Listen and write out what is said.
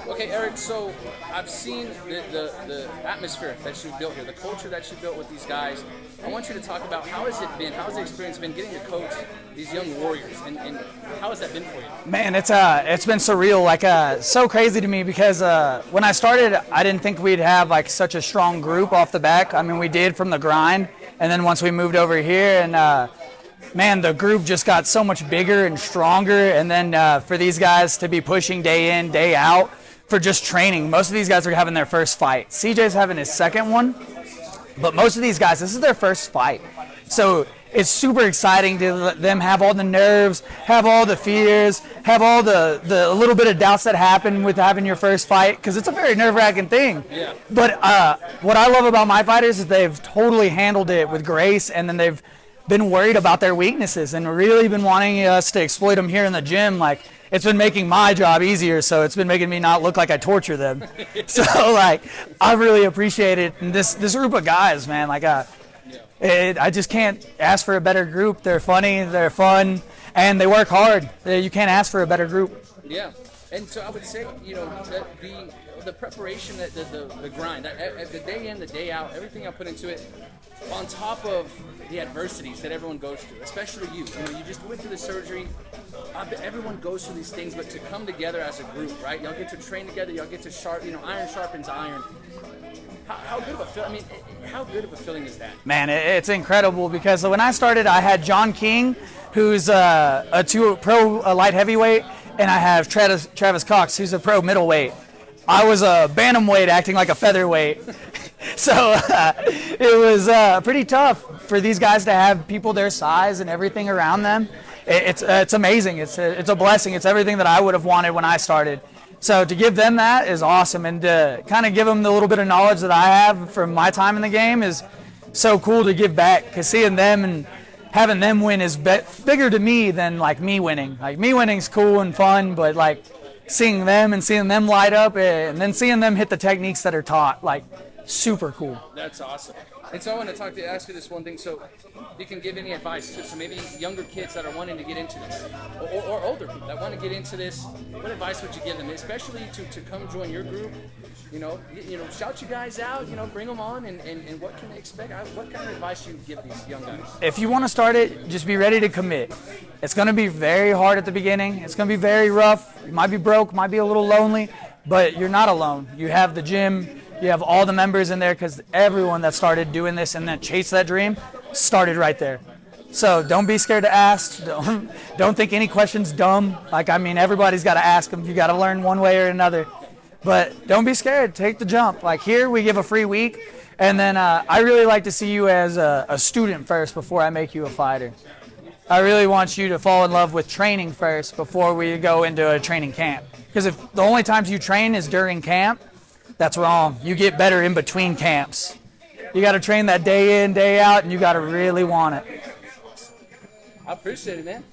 Okay, Aric, so I've seen the atmosphere that you've built here, the culture that you built with these guys. I want you to talk about how has it been, how has the experience been getting to coach these young warriors, and how has that been for you? Man, it's been surreal, so crazy to me because when I started, I didn't think we'd have like such a strong group off the back. I mean, we did from the grind, and then once we moved over here, and man, the group just got so much bigger and stronger, and then for these guys to be pushing day in, day out for just training. Most of these guys are having their first fight. CJ's having his second one, but most of these guys, this is their first fight. So it's super exciting to let them have all the nerves, have all the fears, have all the little bit of doubts that happen with having your first fight, because it's a very nerve-wracking thing. Yeah. But what I love about my fighters is they've totally handled it with grace, and then they've been worried about their weaknesses and really been wanting us to exploit them here in the gym. Like, it's been making my job easier, so it's been making me not look like I torture them. So, like, I really appreciate it. And this group of guys, man, like, I just can't ask for a better group. They're funny, they're fun, and they work hard. You can't ask for a better group. Yeah, and so I would say, that the preparation, the grind, the day in, the day out, everything I put into it, on top of the adversities that everyone goes through, especially you. You just went through the surgery. Everyone goes through these things, but to come together as a group, right? Y'all get to train together. Y'all get to iron sharpens iron. How good of a feeling? I mean, how good of a feeling is that? Man, it's incredible because when I started, I had John King, who's a pro light heavyweight, and I have Travis Cox, who's a pro middleweight. I was a bantamweight acting like a featherweight. So it was pretty tough for these guys to have people their size and everything around them. It's amazing. It's a blessing. It's everything that I would have wanted when I started. So to give them that is awesome, and to kind of give them the little bit of knowledge that I have from my time in the game is so cool to give back, because seeing them and having them win is bigger to me than like me winning. Like, me winning's cool and fun, but like seeing them and seeing them light up and then seeing them hit the techniques that are taught, like, super cool. That's awesome. And so I want to ask you this one thing. So you can give any advice to maybe younger kids that are wanting to get into this, or older people that want to get into this. What advice would you give them, especially to come join your group? Shout you guys out. Bring them on, and what can they expect? What kind of advice do you give these young guys? If you want to start it, just be ready to commit. It's going to be very hard at the beginning. It's going to be very rough. You might be broke, might be a little lonely, but you're not alone. You have the gym. You have all the members in there, because everyone that started doing this and that chased that dream started right there. So don't be scared to ask. Don't think any question's dumb. Everybody's got to ask them. You got to learn one way or another. But don't be scared. Take the jump. Like, here, we give a free week. And then I really like to see you as a student first before I make you a fighter. I really want you to fall in love with training first before we go into a training camp. Because if the only times you train is during camp, that's wrong. You get better in between camps. You got to train that day in, day out, and you got to really want it. I appreciate it, man.